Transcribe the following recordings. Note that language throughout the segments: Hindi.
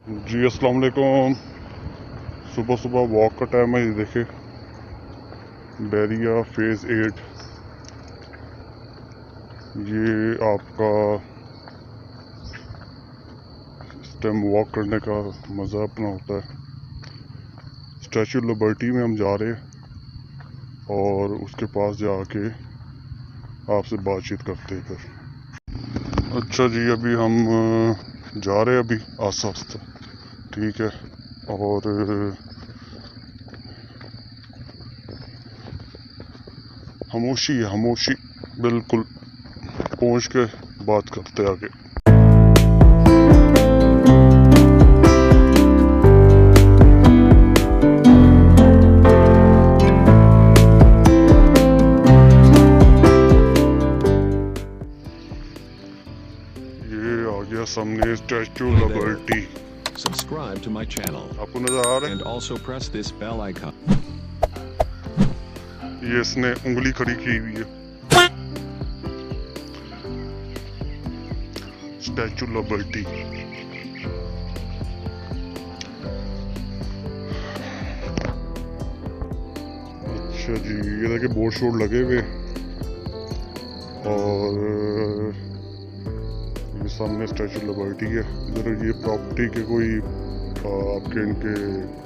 जी अस्सलाम वालेकुम। सुबह सुबह वॉक का टाइम है। ये देखे बैरिया फेज़ 8। ये आपका इस टाइम वॉक करने का मज़ा अपना होता है। स्टैचू लिबर्टी में हम जा रहे हैं और उसके पास जाके आपसे बातचीत करते हैं फिर। अच्छा जी, अभी हम जा रहे हैं अभी आस्ता आस्ता, ठीक है। और खामोशी खामोशी, बिल्कुल पहुंच के बात करते आगे। ये आ गया सामने statue Hey there. Liberty. Subscribe to my channel आपको नजर आ रहा and also press this bell icon. है? ये इसने उंगली खड़ी की हुई है। Statue liberty. अच्छा जी, ये देखिए बोर्ड शोर्ड लगे हुए और ये सामने स्टैचू लिबर्टी है। इधर ये प्रॉपर्टी के कोई आपके इनके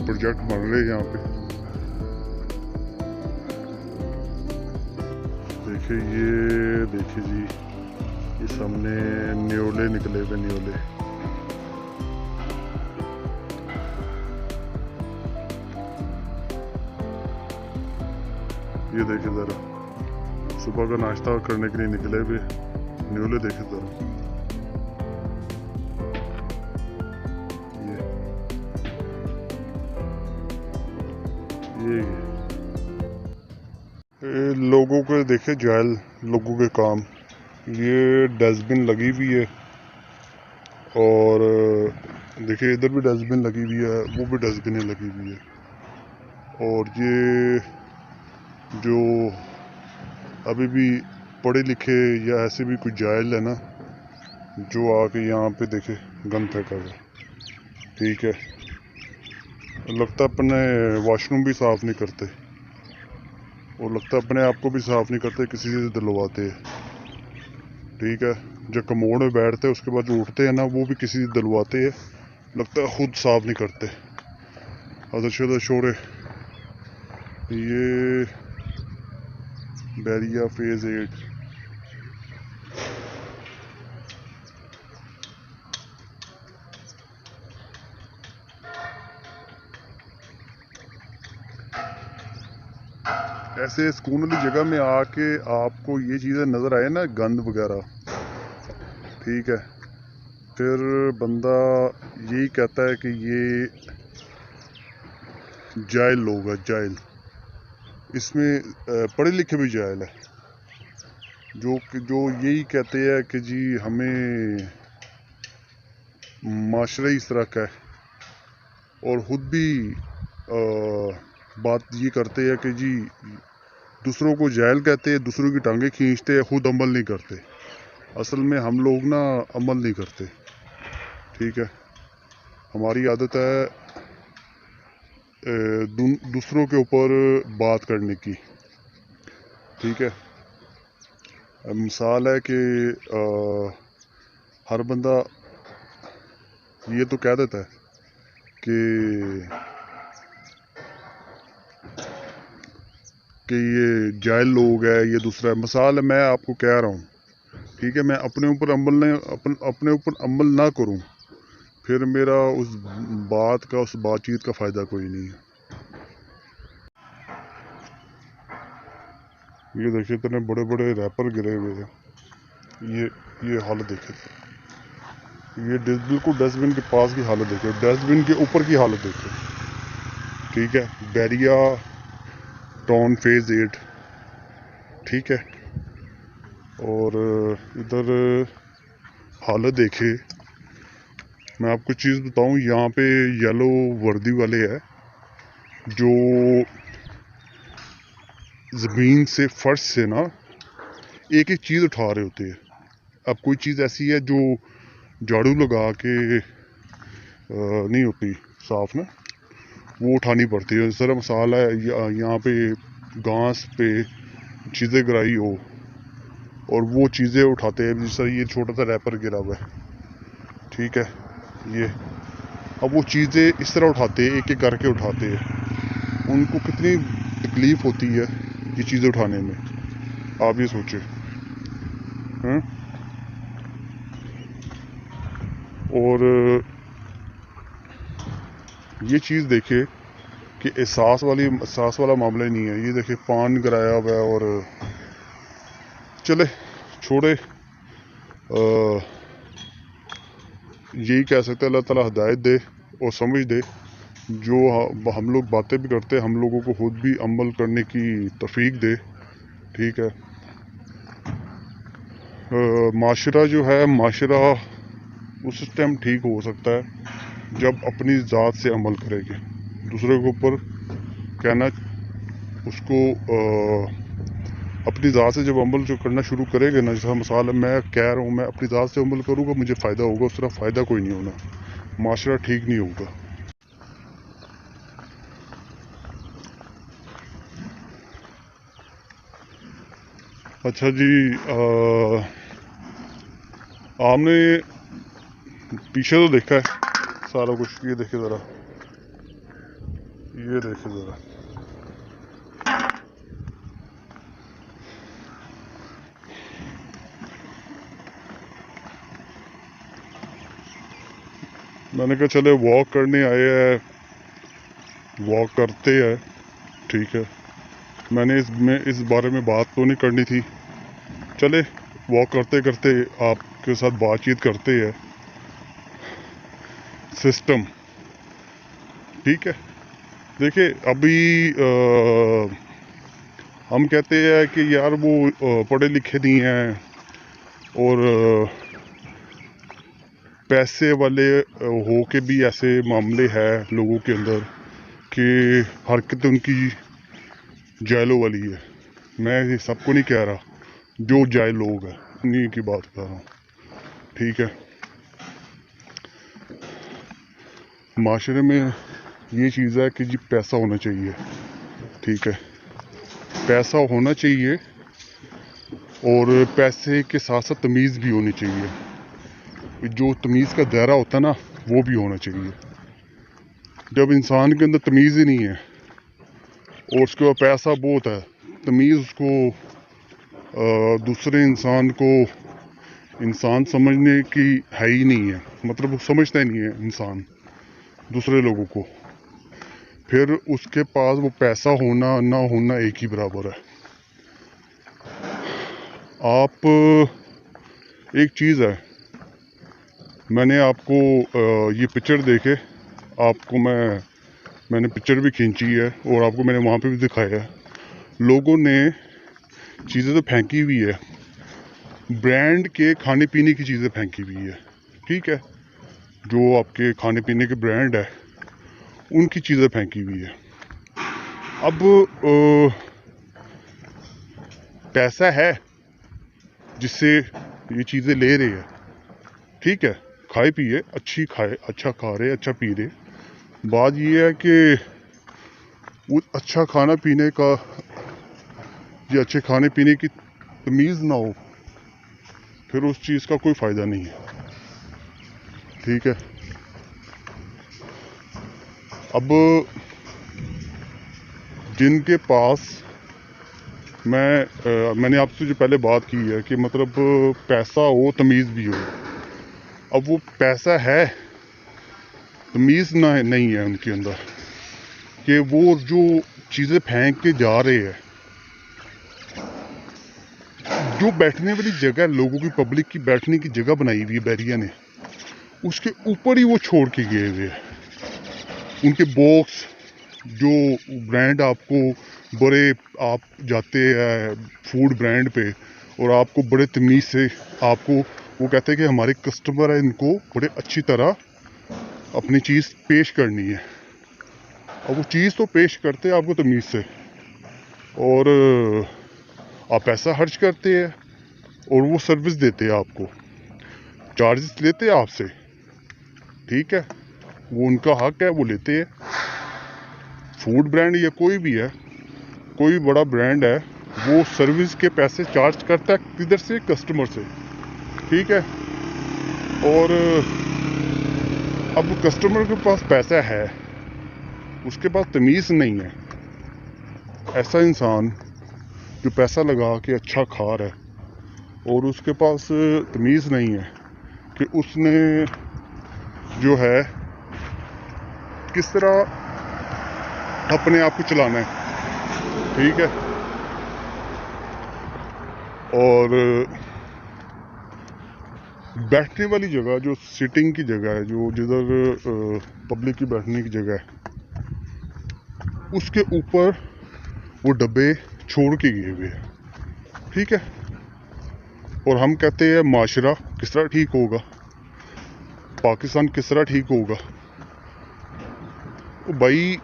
प्रोजेक्ट बन रहे हैं यहाँ पे। देखिए जी, ये सामने न्योले निकले हुए न्योले। ये देखिए ज़रा, सुबह का नाश्ता करने के लिए निकले हुए न्योले। देखिए ज़रा, ये लोगों के देखे जायल, लोगों के काम। ये डस्टबिन लगी हुई है और देखिए इधर भी डस्टबिन लगी हुई है, वो भी डस्टबिन लगी हुई है। और ये जो अभी भी पढ़े लिखे या ऐसे भी कुछ जायल है ना, जो आके यहाँ पे देखे गंद फेंका हुआ, ठीक है। लगता है अपने वॉशरूम भी साफ नहीं करते, और लगता है अपने आप को भी साफ नहीं करते, किसी से दिलवाते हैं, ठीक है। जब कमोड में बैठते हैं उसके बाद जो उठते हैं ना, वो भी किसी से दिलवाते हैं। लगता है खुद साफ नहीं करते। अदर शोरे। ये बैरिया फेज़ 8। ऐसे सुकून वाली जगह में आके आपको ये चीज़ें नज़र आए ना, गंद वगैरह, ठीक है, फिर बंदा यही कहता है कि ये जाहिल लोग है, जाहिल। इसमें पढ़े लिखे भी जाहिल है, जो यही कहते हैं कि जी हमें माशरा इस तरह का है, और ख़ुद भी बात ये करते हैं कि जी दूसरों को जाहिल कहते हैं, दूसरों की टांगें खींचते हैं, ख़ुद अमल नहीं करते। असल में हम लोग ना अमल नहीं करते, ठीक है। हमारी आदत है दूसरों के ऊपर बात करने की, ठीक है। मिसाल है कि हर बंदा ये तो कह देता है कि ये जाहिल लोग है, ये दूसरा है। मिसाल है, मैं आपको कह रहा हूँ, ठीक है, मैं अपने ऊपर अमल ना करूँ, फिर मेरा उस बातचीत का फ़ायदा कोई नहीं है। ये देखिए इतने बड़े बड़े रैपर गिरे हुए हैं। ये हालत देखिए, ये बिल्कुल डस्टबिन के पास की हालत देखिए, डस्टबिन के ऊपर की हालत देखिए, ठीक है। बैरिया टाउन फेज़ 8, ठीक है। और इधर हालत देखे। मैं आपको चीज़ बताऊं, यहाँ पे येलो वर्दी वाले है जो ज़मीन से, फर्श से ना एक एक चीज़ उठा रहे होते हैं। अब कोई चीज़ ऐसी है जो झाड़ू लगा के नहीं होती साफ ना, वो उठानी पड़ती है। जरा मसाला है यहाँ पे घास पे चीज़ें गिराई हो और वो चीज़ें उठाते हैं, जिस तरह ये छोटा सा रैपर गिरा हुआ है, ठीक है ये। अब वो चीज़ें इस तरह उठाते हैं, एक एक करके उठाते हैं। उनको कितनी तकलीफ़ होती है ये चीज़ें उठाने में, आप ये सोचें। हैं? और ये चीज़ देखे कि एहसास वाला मामला ही नहीं है। ये देखे पान गिराया हुआ है और चले छोड़े, यही कह सकते हैं अल्लाह ताला हिदायत दे और समझ दे। जो हम लोग बातें भी करते हैं, हम लोगों को खुद भी अमल करने की तौफीक दे, ठीक है। माशरा जो है, माशरा उस टाइम ठीक हो सकता है जब अपनी ज़ात से अमल करेंगे। दूसरे के ऊपर कहना उसको अपनी ज़ात से जब अमल जो करना शुरू करेंगे ना, जैसा मिसाल मैं कह रहा हूँ, मैं अपनी ज़ात से अमल करूँगा, मुझे फ़ायदा होगा, उस तरह फ़ायदा कोई नहीं होना, माशरा ठीक नहीं होगा। अच्छा जी, आपने पीछे तो देखा है सारा कुछ, ये देखे ज़रा, ये देखे ज़रा, मैंने कहा चले वॉक करने आए हैं, वॉक करते हैं, ठीक है। मैंने इस बारे में बात तो नहीं करनी थी, चले वॉक करते करते आपके साथ बातचीत करते हैं। सिस्टम, ठीक है। देखिए अभी हम कहते हैं कि यार वो पढ़े लिखे नहीं हैं और पैसे वाले हो के भी ऐसे मामले हैं लोगों के अंदर कि हरकत उनकी जायलों वाली है। मैं ये सबको नहीं कह रहा, जो जायल लोग हैं उन्हीं की बात कर रहा हूँ, ठीक है। माशरे में ये चीज़ है कि जी पैसा होना चाहिए, ठीक है। पैसा होना चाहिए और पैसे के साथ साथ तमीज़ भी होनी चाहिए। जो तमीज़ का दायरा होता है ना, वो भी होना चाहिए। जब इंसान के अंदर तमीज़ ही नहीं है और उसके बाद पैसा बहुत है, तमीज़ उसको दूसरे इंसान को इंसान समझने की है ही नहीं है, मतलब वो समझता ही नहीं है इंसान दूसरे लोगों को। फिर उसके पास वो पैसा होना ना होना एक ही बराबर है। आप एक चीज़ है, मैंने आपको ये पिक्चर देखे, आपको मैंने पिक्चर भी खींची है और आपको मैंने वहाँ पे भी दिखाया है। लोगों ने चीज़ें तो फेंकी हुई है, ब्रांड के खाने पीने की चीज़ें फेंकी हुई है, ठीक है। जो आपके खाने पीने के ब्रांड है उनकी चीज़ें फेंकी हुई है। अब पैसा है जिससे ये चीज़ें ले रहे हैं, ठीक है, खाए पिए, अच्छी खाए, अच्छा खा रहे, अच्छा पी रहे। बात ये है कि वो अच्छा खाना पीने का या अच्छे खाने पीने की तमीज़ ना हो, फिर उस चीज़ का कोई फ़ायदा नहीं है, ठीक है। अब जिनके पास मैंने आपसे जो पहले बात की है कि मतलब पैसा हो तमीज़ भी हो। अब वो पैसा है, तमीज़ ना नहीं है उनके अंदर, कि वो जो चीज़ें फेंक के जा रहे हैं, जो बैठने वाली जगह लोगों की, पब्लिक की बैठने की जगह बनाई हुई है बैरिया ने, उसके ऊपर ही वो छोड़ के गए हुए हैं। उनके बॉक्स जो ब्रांड आपको बड़े, आप जाते हैं फूड ब्रांड पे और आपको बड़े तमीज़ से आपको वो कहते हैं कि हमारे कस्टमर है, इनको बड़े अच्छी तरह अपनी चीज़ पेश करनी है। अब वो चीज़ तो पेश करते हैं आपको तमीज़ से, और आप पैसा खर्च करते हैं और वो सर्विस देते हैं आपको, चार्जेस लेते हैं आपसे, ठीक है। वो उनका हक है, वो लेते हैं। फूड ब्रांड या कोई भी है, कोई बड़ा ब्रांड है, वो सर्विस के पैसे चार्ज करता है किधर से? कस्टमर से, ठीक है। और अब कस्टमर के पास पैसा है, उसके पास तमीज़ नहीं है। ऐसा इंसान जो पैसा लगा के अच्छा खा रहा है और उसके पास तमीज़ नहीं है कि उसने जो है किस तरह अपने आप को चलाना है, ठीक है। और बैठने वाली जगह, जो सिटिंग की जगह है, जो जिधर पब्लिक की बैठने की जगह है, उसके ऊपर वो डब्बे छोड़ के गए हुए हैं, ठीक है। और हम कहते हैं माशरा किस तरह ठीक होगा, पाकिस्तान किस तरह ठीक होगा? तो भाई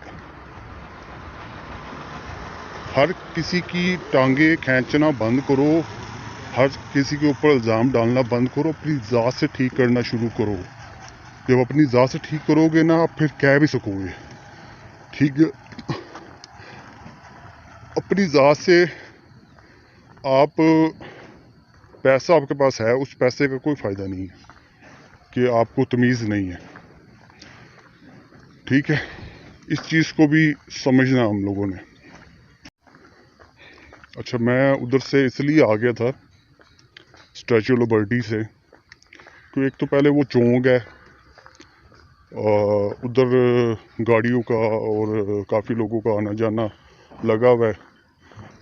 हर किसी की टांगे खींचना बंद करो, हर किसी के ऊपर इल्ज़ाम डालना बंद करो, अपनी ज़ात से ठीक करना शुरू करो। जब अपनी ज़ात से ठीक करोगे ना, आप फिर कह भी सकोगे, ठीक है। अपनी ज़ात से आप, पैसा आपके पास है, उस पैसे का कोई फ़ायदा नहीं है कि आपको तमीज़ नहीं है, ठीक है। इस चीज़ को भी समझना हम लोगों ने। अच्छा, मैं उधर से इसलिए आ गया था, स्टैचू ऑफ लिबर्टी से, तो एक तो पहले वो चौक है, उधर गाड़ियों का और काफ़ी लोगों का आना जाना लगा हुआ है।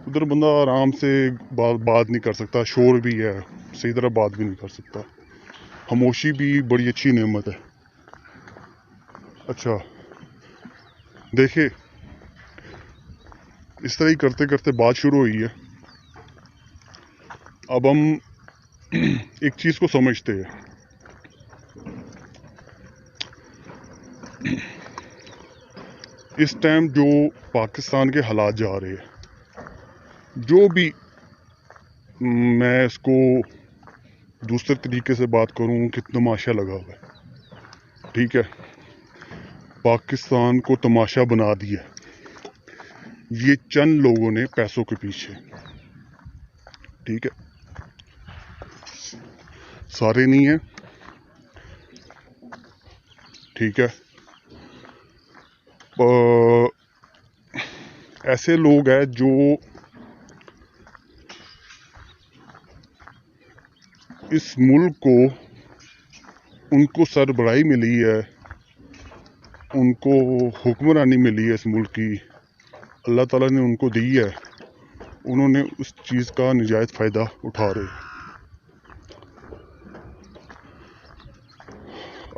उधर बंदा आराम से बात नहीं कर सकता, शोर भी है, सही तरह बात भी नहीं कर सकता। खामोशी भी बड़ी अच्छी नेमत है। अच्छा देखिए, इस तरह ही करते करते बात शुरू हुई है। अब हम एक चीज़ को समझते हैं, इस टाइम जो पाकिस्तान के हालात जा रहे हैं, जो भी, मैं इसको दूसरे तरीके से बात करूं कि तमाशा लगा हुआ है, ठीक है। पाकिस्तान को तमाशा बना दिया ये चंद लोगों ने पैसों के पीछे, ठीक है। सारे नहीं है, ठीक है। ऐसे लोग हैं जो इस मुल्क को, उनको सरबराही मिली है, उनको हुक्मरानी मिली है इस मुल्क की, अल्लाह ताला ने उनको दी है, उन्होंने उस चीज़ का नजायज़ फ़ायदा उठा रहे।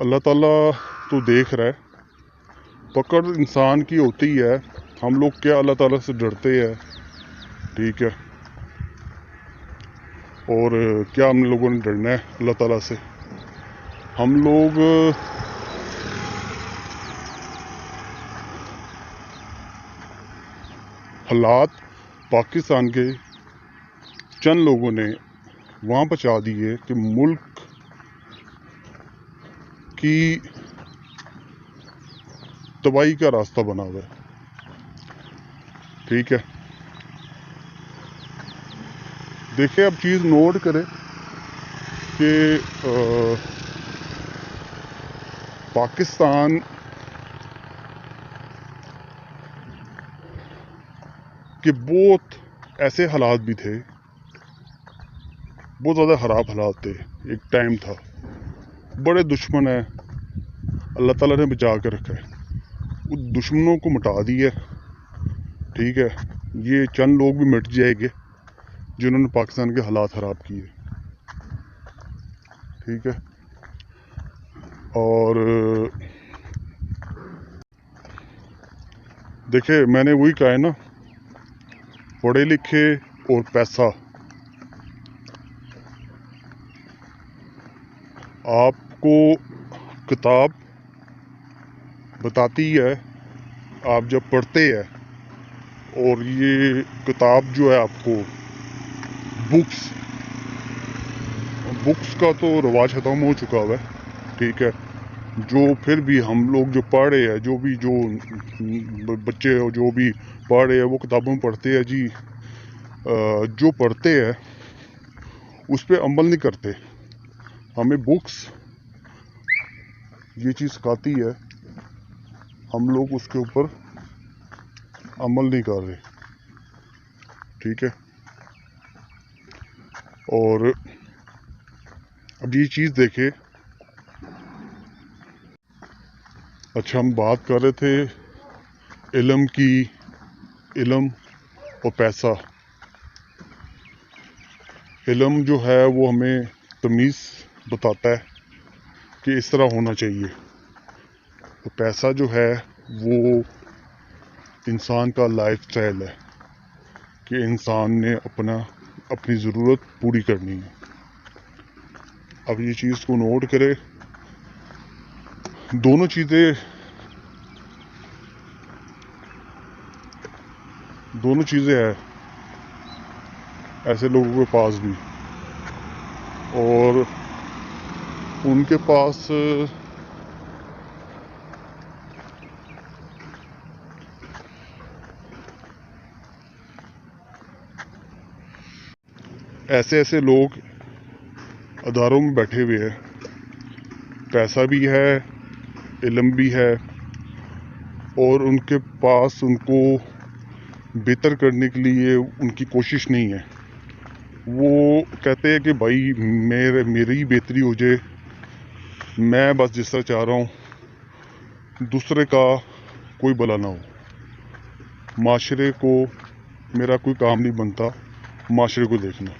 अल्लाह ताला तो देख रहा है, पकड़ इंसान की होती है। हम लोग क्या अल्लाह ताला से डरते हैं, ठीक है। और क्या हम लोगों ने डरना है अल्लाह ताला से? हम लोग हालात पाकिस्तान के चंद लोगों ने वहाँ पहुँचा दिए कि मुल्क की तबाही का रास्ता बना हुआ है, ठीक है। देखिए, अब चीज़ नोट करें कि पाकिस्तान के बहुत ऐसे हालात भी थे, बहुत ज़्यादा ख़राब हालात थे। एक टाइम था, बड़े दुश्मन है, अल्लाह ताला ने बचा कर रखा है, उन दुश्मनों को मिटा दिया, ठीक है। ये चंद लोग भी मिट जाएंगे जिन्होंने पाकिस्तान के हालात ख़राब किए, ठीक है। और देखिए, मैंने वही कहा है ना, पढ़े लिखे और पैसा, आपको किताब बताती है, आप जब पढ़ते हैं, और ये किताब जो है आपको बुक्स का तो रिवाज ख़त्म हो चुका हुआ है, ठीक है। जो फिर भी हम लोग जो पढ़ रहे हैं, जो बच्चे जो भी पढ़ रहे हैं वो किताबों में पढ़ते हैं जी, जो पढ़ते हैं उस पर अमल नहीं करते। हमें बुक्स ये चीज़ सिखाती है, हम लोग उसके ऊपर अमल नहीं कर रहे, ठीक है। और अब ये चीज़ देखे, अच्छा हम बात कर रहे थे इल्म की, इल्म और पैसा। इल्म जो है वो हमें तमीज़ बताता है कि इस तरह होना चाहिए, तो पैसा जो है वो इंसान का लाइफ स्टाइल है कि इंसान ने अपनी ज़रूरत पूरी करनी है। अब ये चीज़ को नोट करे, दोनों चीज़ें हैं ऐसे लोगों के पास भी, और उनके पास ऐसे लोग अदारों में बैठे हुए हैं, पैसा भी है, इल्म भी है, और उनके पास उनको बेहतर करने के लिए उनकी कोशिश नहीं है। वो कहते हैं कि भाई मेरी बेहतरी हो जाए, मैं बस जिस तरह चाह रहा हूँ, दूसरे का कोई भला ना हो। माशरे को मेरा कोई काम नहीं बनता, माशरे को देखना।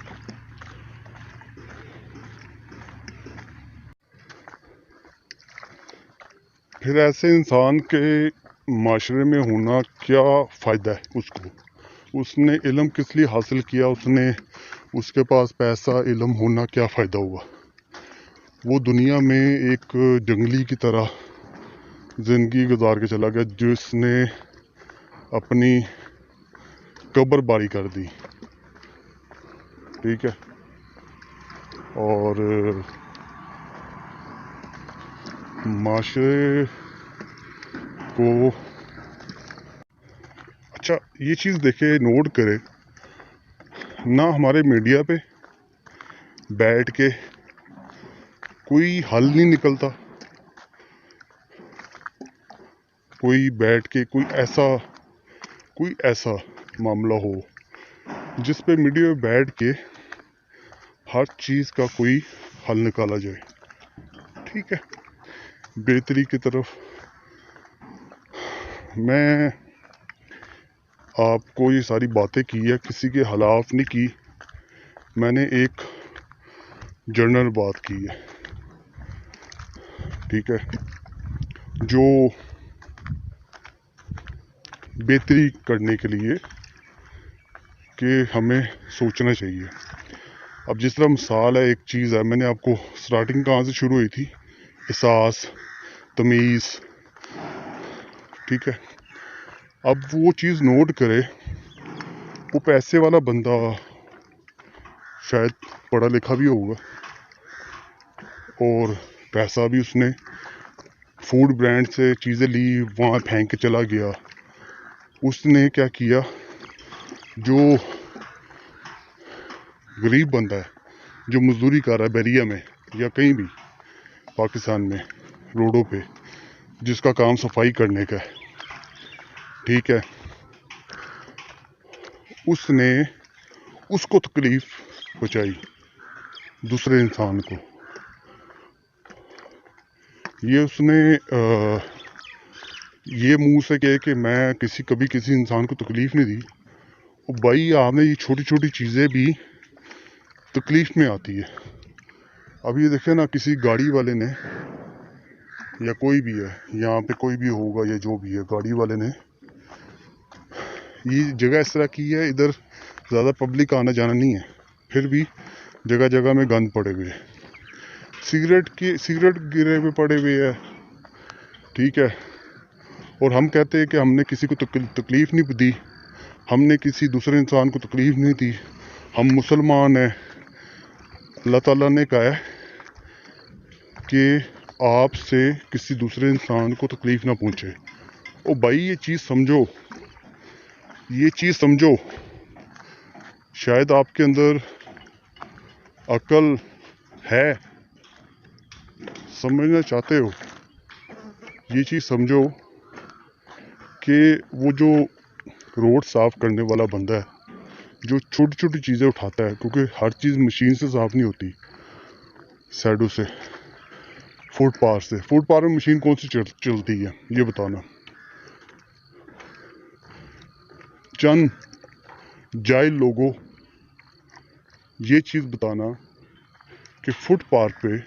फिर ऐसे इंसान के माशरे में होना क्या फ़ायदा है उसको? उसने इल्म किस लिए हासिल किया? उसके पास पैसा इल्म होना क्या फ़ायदा हुआ? वो दुनिया में एक जंगली की तरह ज़िंदगी गुजार के चला गया, जिसने अपनी कब्र बारी कर दी, ठीक है। और माशरे को, अच्छा ये चीज़ देखे, नोट करे ना, हमारे मीडिया पे बैठ के कोई हल नहीं निकलता, कोई बैठ के कोई ऐसा मामला हो जिस पे मीडिया में बैठ के हर चीज़ का कोई हल निकाला जाए, ठीक है। बेहतरी की तरफ मैं आपको ये सारी बातें की है, किसी के खिलाफ नहीं की, मैंने एक जनरल बात की है, ठीक है। जो बेहतरी करने के लिए कि हमें सोचना चाहिए। अब जिस तरह मिसाल है, एक चीज़ है, मैंने आपको स्टार्टिंग कहाँ से शुरू हुई थी, एहसास, तमीज़, ठीक है। अब वो चीज़ नोट करे, वो पैसे वाला बंदा शायद पढ़ा लिखा भी होगा, और पैसा भी उसने फूड ब्रांड से चीज़ें ली, वहाँ फेंक के चला गया। उसने क्या किया, जो गरीब बंदा है, जो मजदूरी कर रहा है बैरिया में या कहीं भी पाकिस्तान में रोडों पे, जिसका काम सफाई करने का है, ठीक है, उसने उसको तकलीफ पहुंचाई दूसरे इंसान को। ये उसने ये मुंह से कहे कि मैं कभी किसी इंसान को तकलीफ नहीं दी। और भाई आपने ये छोटी छोटी चीज़ें भी तकलीफ में आती है। अब ये देखे ना, किसी गाड़ी वाले ने या कोई भी है, यहाँ पे कोई भी होगा या जो भी है, गाड़ी वाले ने ये जगह इस तरह की है, इधर ज़्यादा पब्लिक का आना जाना नहीं है, फिर भी जगह जगह में गंद पड़े हुए, सिगरेट गिरे हुए पड़े हुए है, ठीक है। और हम कहते हैं कि हमने किसी को तकलीफ़ नहीं दी, हमने किसी दूसरे इंसान को तकलीफ़ नहीं दी, हम मुसलमान हैं। अल्लाह ताला ने कहा है कि आपसे किसी दूसरे इंसान को तकलीफ ना पहुंचे। ओ भाई ये चीज़ समझो, ये चीज़ समझो। शायद आपके अंदर अक्ल है, समझना चाहते हो, ये चीज़ समझो कि वो जो रोड साफ़ करने वाला बंदा है, जो छोटी छोटी चीज़ें उठाता है, क्योंकि हर चीज़ मशीन से साफ़ नहीं होती, साइडों से, फुटपाथ में मशीन कौन सी चलती है ये बताना। चंद जाहिल लोगों, ये चीज़ बताना कि फुटपाथ पे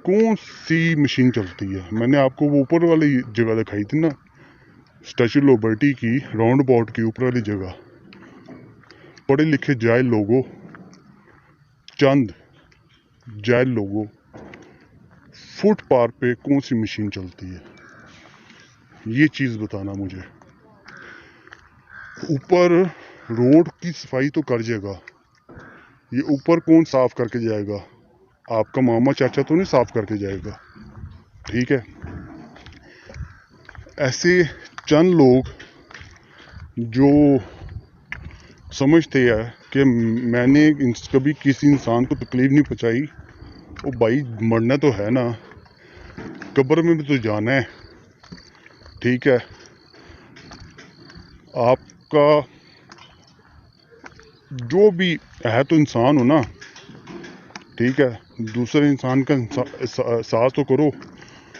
कौन सी मशीन चलती है। मैंने आपको वो ऊपर वाली जगह दिखाई थी ना, स्टैचू लिबर्टी की राउंड अबाउट की ऊपर वाली जगह। पढ़े लिखे जाहिल लोगों, चंद जाहिल लोगों, फुटपाथ पे कौन सी मशीन चलती है ये चीज़ बताना मुझे। ऊपर रोड की सफाई तो कर जाएगा, ये ऊपर कौन साफ करके जाएगा? आपका मामा चाचा तो नहीं साफ करके जाएगा, ठीक है। ऐसे चंद लोग जो समझते हैं कि मैंने कभी किसी इंसान को तकलीफ नहीं पहुंचाई, ओ भाई मरना तो है ना, कब्र में भी तो जाना है, ठीक है। आपका जो भी है तो इंसान हो ना, ठीक है। दूसरे इंसान का एहसास तो करो।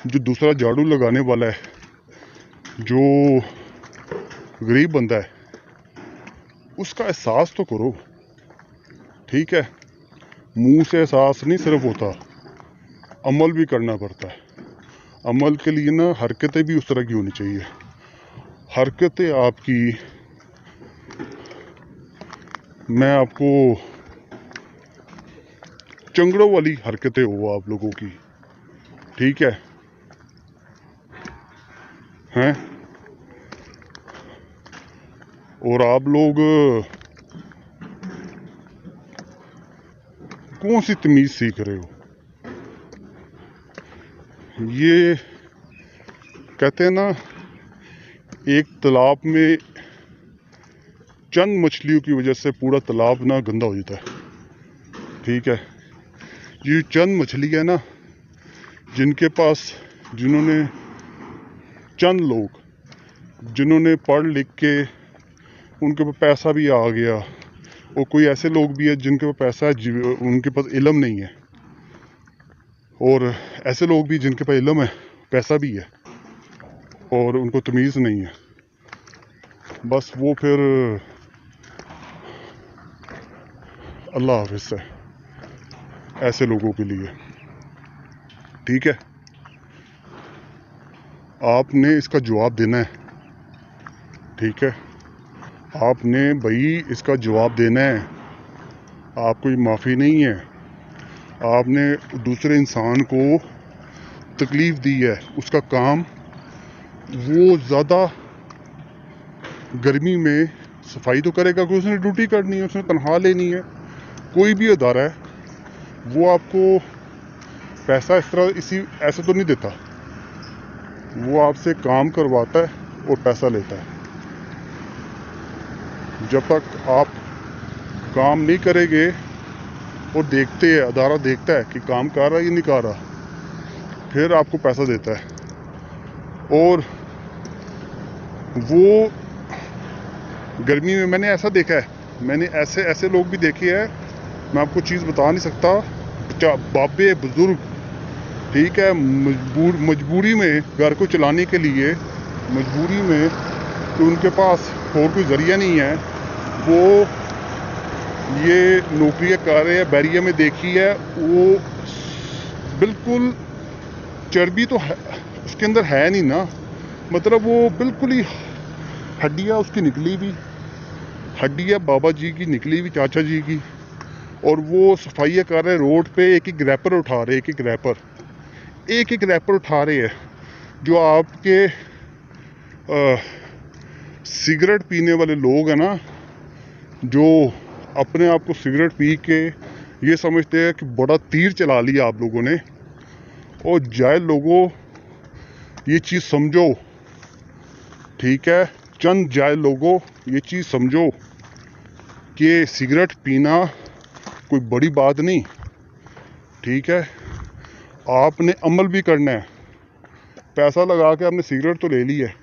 जो दूसरा झाड़ू लगाने वाला है, जो गरीब बंदा है, उसका एहसास तो करो, ठीक है। मुंह से एहसास नहीं सिर्फ होता, अमल भी करना पड़ता है। अमल के लिए ना हरकतें भी उस तरह की होनी चाहिए। हरकतें आपकी, मैं आपको चंगड़ों वाली हरकतें हो आप लोगों की, ठीक है, हैं। और आप लोग कौन सी तमीज़ सीख रहे हो? ये कहते हैं ना, एक तालाब में चंद मछलियों की वजह से पूरा तालाब ना गंदा हो जाता है, ठीक है। ये चंद मछली है ना, जिनके पास, जिन्होंने, चंद लोग जिन्होंने पढ़ लिख के उनके पास पैसा भी आ गया, और कोई ऐसे लोग भी है जिनके पास पैसा है, उनके पास इल्म नहीं है, और ऐसे लोग भी जिनके पास इल्म है, पैसा भी है, और उनको तमीज़ नहीं है। बस वो फिर अल्लाह हाफ़िज़ है ऐसे लोगों के लिए, ठीक है। आपने इसका जवाब देना है, ठीक है। आपने भाई इसका जवाब देना है। आपको माफ़ी नहीं है। आपने दूसरे इंसान को तकलीफ़ दी है, उसका काम, वो ज़्यादा गर्मी में सफाई तो करेगा, क्योंकि उसने ड्यूटी करनी है, उसने तनख्वाह लेनी है। कोई भी अदारा है, वो आपको पैसा इस तरह ऐसे तो नहीं देता, वो आपसे काम करवाता है और पैसा लेता है। जब तक आप काम नहीं करेंगे और देखते हैं, अदारा देखता है कि काम कर रहा है या नहीं कर रहा, फिर आपको पैसा देता है। और वो गर्मी में मैंने ऐसा देखा है, मैंने ऐसे लोग भी देखे हैं, मैं आपको चीज़ बता नहीं सकता। बाबे बुजुर्ग, ठीक है, मजबूरी में घर को चलाने के लिए, मजबूरी में, तो उनके पास और कोई ज़रिया नहीं है, वो ये नौकरियाँ कर रहे हैं। बैरिया में देखी है, वो बिल्कुल चर्बी तो है उसके अंदर है नहीं ना, मतलब वो बिल्कुल ही हड्डियाँ उसकी निकली हुई, हड्डियाँ बाबा जी की निकली हुई, चाचा जी की। और वो सफाइयाँ कर रहे हैं रोड पे, एक एक रैपर उठा रहे, एक एक रैपर उठा रहे हैं। जो आपके सिगरेट पीने वाले लोग हैं ना, जो अपने आप को सिगरेट पी के ये समझते हैं कि बड़ा तीर चला लिया आप लोगों ने, और जाहिल लोगों ये चीज़ समझो, ठीक है, चंद जाहिल लोगों ये चीज़ समझो कि सिगरेट पीना कोई बड़ी बात नहीं, ठीक है। आपने अमल भी करना है। पैसा लगा के आपने सिगरेट तो ले ली है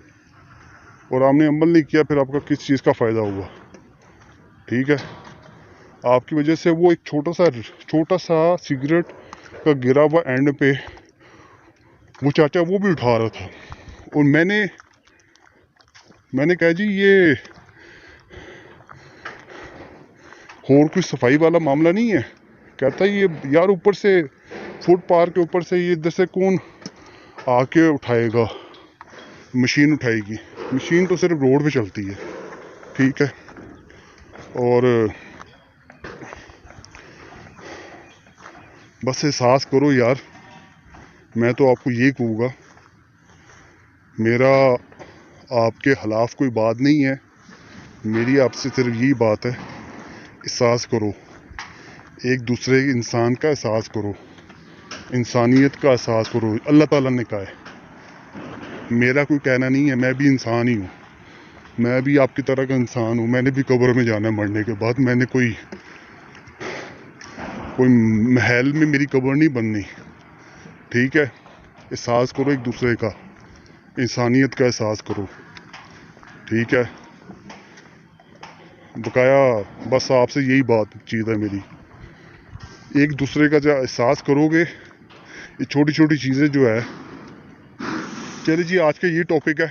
और आपने अमल नहीं किया, फिर आपका किस चीज़ का फ़ायदा हुआ, ठीक है। आपकी वजह से वो एक छोटा सा सिगरेट का गिरा हुआ एंड पे वो चाचा वो भी उठा रहा था और मैंने कहा जी ये और कोई सफाई वाला मामला नहीं है। कहता है ये यार ऊपर से फुटपाथ के ऊपर से ये इधर से कौन आके उठाएगा, मशीन उठाएगी, मशीन तो सिर्फ रोड पे चलती है, ठीक है। और बस एहसास करो यार, मैं तो आपको ये कहूँगा, मेरा आपके खिलाफ कोई बात नहीं है, मेरी आपसे सिर्फ यही बात है, एहसास करो, एक दूसरे इंसान का एहसास करो, इंसानियत का एहसास करो। अल्लाह ताला ने कहा है, मेरा कोई कहना नहीं है, मैं भी इंसान ही हूँ, मैं भी आपकी तरह का इंसान हूँ, मैंने भी कब्र में जाना है मरने के बाद। मैंने कोई महल में मेरी कब्र नहीं बननी, ठीक है। एहसास करो एक दूसरे का, इंसानियत का एहसास करो, ठीक है। बकाया बस आपसे यही बात चीज़ है मेरी, एक दूसरे का जब एहसास करोगे, ये छोटी छोटी चीज़ें जो है। चलिए जी, आज का ये टॉपिक है,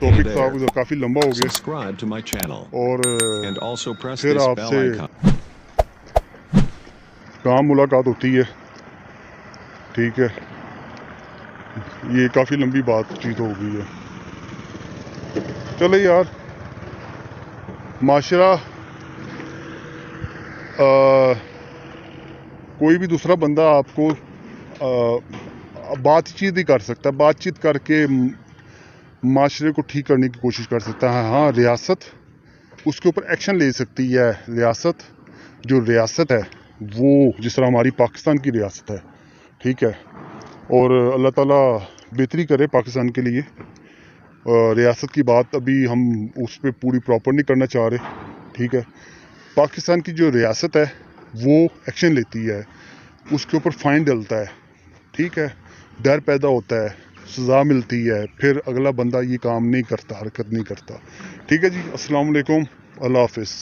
टॉपिक साहब काफ़ी लंबा हो गया Subscribe to my channel और and also press फिर this bell आपसे icon. काम मुलाकात होती है, ठीक है। ये काफ़ी लंबी बातचीत हो गई है। चलो यार, माशरा कोई भी दूसरा बंदा आपको बातचीत ही कर सकता है, बातचीत करके माशरे को ठीक करने की कोशिश कर सकता है। हाँ, रियासत उसके ऊपर एक्शन ले सकती है। रियासत है वो जिस तरह हमारी पाकिस्तान की रियासत है, ठीक है। और अल्लाह ताला बेहतरी करे पाकिस्तान के लिए। रियासत की बात अभी हम उस पर पूरी प्रॉपर नहीं करना चाह रहे, ठीक है। पाकिस्तान की जो रियासत है वो एक्शन लेती है, उसके ऊपर फाइन डलता है, ठीक है, डर पैदा होता है, सज़ा मिलती है, फिर अगला बंदा ये काम नहीं करता, हरकत नहीं करता, ठीक है जी। अस्सलाम वालेकुम, अल्लाह हाफिज़।